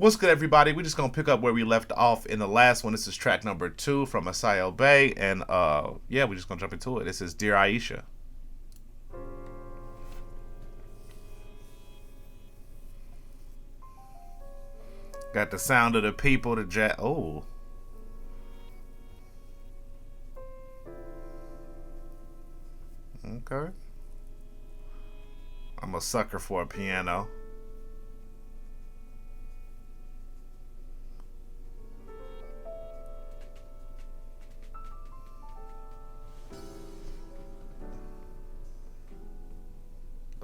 What's good, everybody? We're just gonna pick up where we left off in the last one. This is track number 2 from Asayo Bay, and yeah, we're just gonna jump into it. This is Dear Aisha. Got the sound of the people, the jazz. Oh, okay. I'm a sucker for a piano.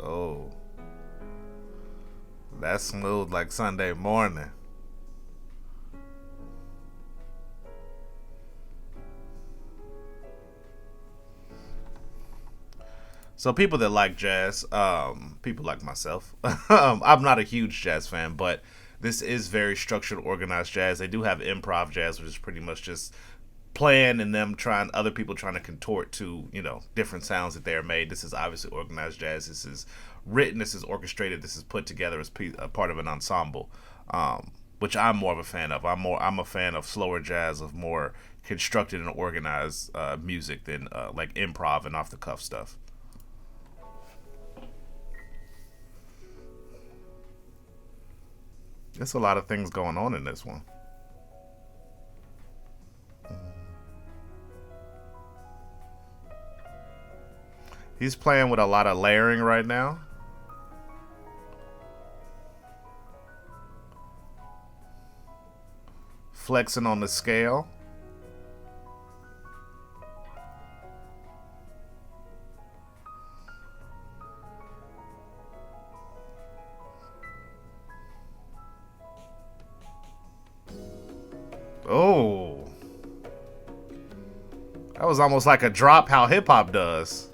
Oh, that's smooth like Sunday morning. So people that like jazz, people like myself, I'm not a huge jazz fan, but this is very structured, organized jazz. They do have improv jazz, which is pretty much just playing and them trying, other people trying to contort to, different sounds that they are made. This is obviously organized jazz. This is written. This is orchestrated. This is put together as a part of an ensemble, which I'm more of a fan of. I'm a fan of slower jazz, of more constructed and organized music than like improv and off the cuff stuff. There's a lot of things going on in this one. He's playing with a lot of layering right now. Flexing on the scale. Oh, that was almost like a drop how hip hop does.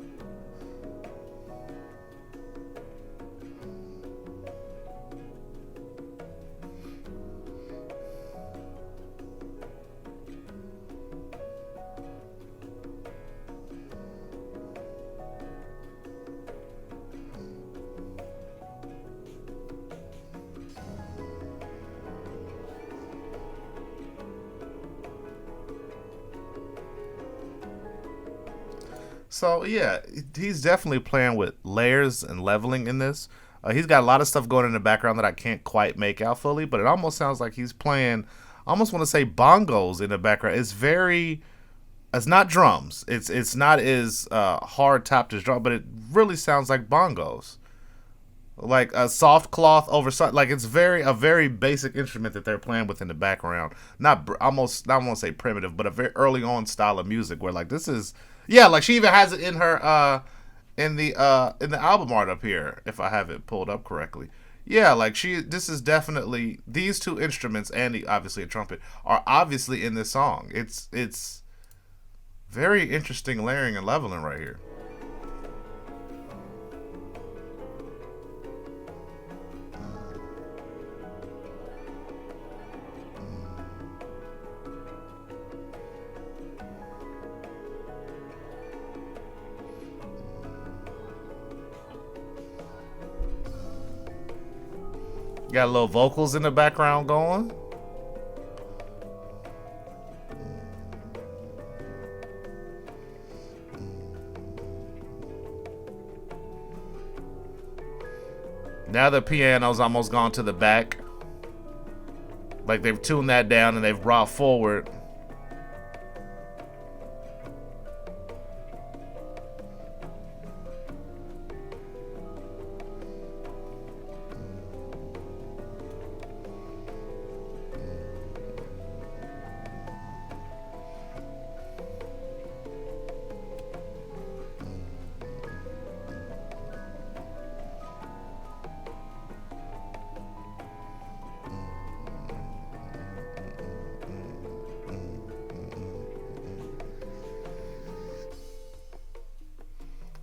So yeah, he's definitely playing with layers and leveling in this. He's got a lot of stuff going in the background that I can't quite make out fully, but it almost sounds like he's playing. I almost want to say bongos in the background. It's very. It's not drums. It's not as hard tapped as drum, but it really sounds like bongos, like a soft cloth over like it's a very basic instrument that they're playing with in the background. Not almost, I won't say primitive, but a very early on style of music where like this is, yeah, like she even has it in her in the album art up here, if I have it pulled up correctly. Yeah, like this is definitely, these two instruments and obviously a trumpet are obviously in this song. It's very interesting layering and leveling right here. Got little vocals in the background going. Now the piano's almost gone to the back. Like they've tuned that down and they've brought forward.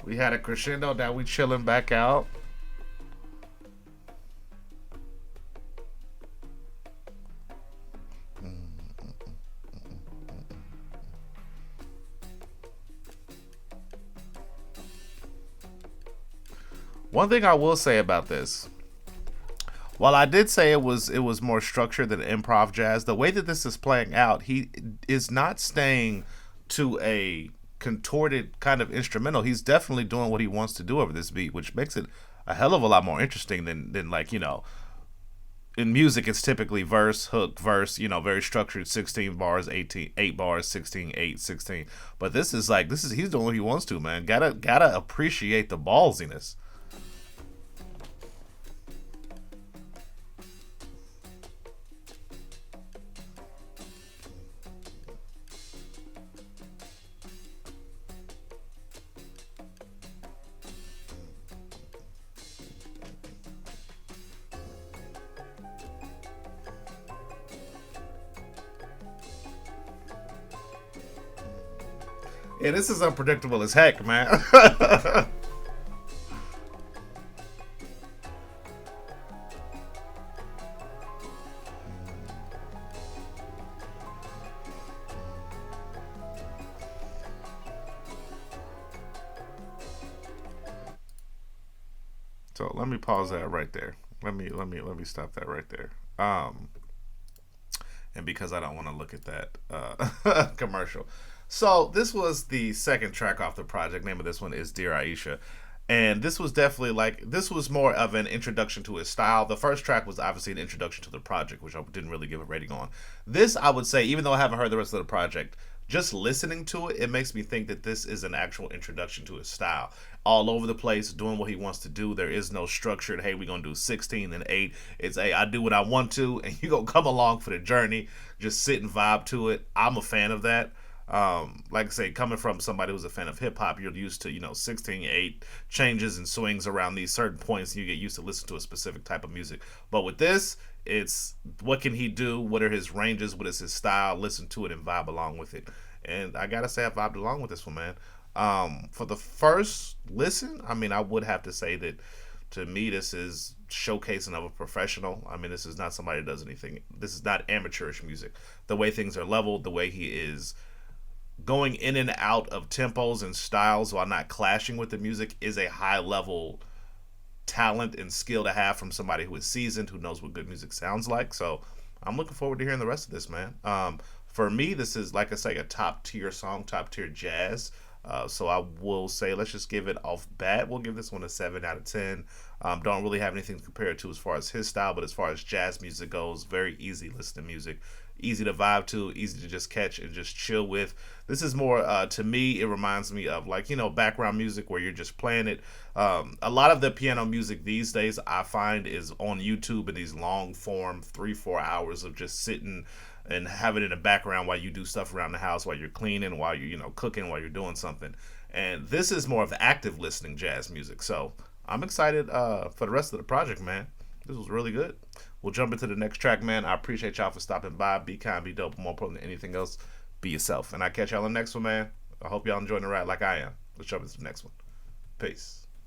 We had a crescendo, now we chilling back out. One thing I will say about this, While I did say it was more structured than improv jazz, the way that this is playing out, he is not staying to a contorted kind of instrumental. He's definitely doing what he wants to do over this beat, which makes it a hell of a lot more interesting than like, in music it's typically verse, hook, verse, very structured, 16 bars, 18, 8 bars, 16, 8, 16. But this is he's doing what he wants to, man. Gotta appreciate the ballsiness. Yeah, this is unpredictable as heck, man. So let me pause that right there. Let me stop that right there. And because I don't want to look at that commercial. So this was the second track off the project. Name of this one is Dear Aisha. And this was definitely like this was more of an introduction to his style. The first track was obviously an introduction to the project, which I didn't really give a rating on. This I would say, even though I haven't heard the rest of the project, just listening to it, it makes me think that this is an actual introduction to his style. All over the place, doing what he wants to do. There is no structured, hey, we're gonna do 16 and 8. It's hey, I do what I want to, and you gonna come along for the journey. Just sit and vibe to it. I'm a fan of that. Like I say, coming from somebody who's a fan of hip hop, you're used to, 16, 8 changes and swings around these certain points, and you get used to listen to a specific type of music. But with this, it's what can he do? What are his ranges? What is his style? Listen to it and vibe along with it. And I gotta say, I vibed along with this one, man. For the first listen, I mean, I would have to say that to me, this is showcasing of a professional. I mean, this is not somebody that does anything. This is not amateurish music. The way things are leveled, the way he is going in and out of tempos and styles while not clashing with the music is a high level talent and skill to have from somebody who is seasoned, who knows what good music sounds like. So I'm looking forward to hearing the rest of this, man. For me, this is, like I say, a top tier song, top tier jazz. So I will say, let's just give it off bat. We'll give this one a 7 out of 10. Don't really have anything to compare it to as far as his style, but as far as jazz music goes, very easy listening music. Easy to vibe to, easy to just catch and just chill with. This is more, to me, it reminds me of like, background music where you're just playing it. A lot of the piano music these days I find is on YouTube in these long form, 3-4 hours of just sitting and have it in the background while you do stuff around the house, while you're cleaning, while you're cooking, while you're doing something. And this is more of active listening jazz music. So I'm excited for the rest of the project, man. This was really good. We'll jump into the next track, man. I appreciate y'all for stopping by. Be kind, be dope. More important than anything else, be yourself. And I catch y'all on the next one, man. I hope y'all enjoying the ride like I am. Let's jump into the next one. Peace.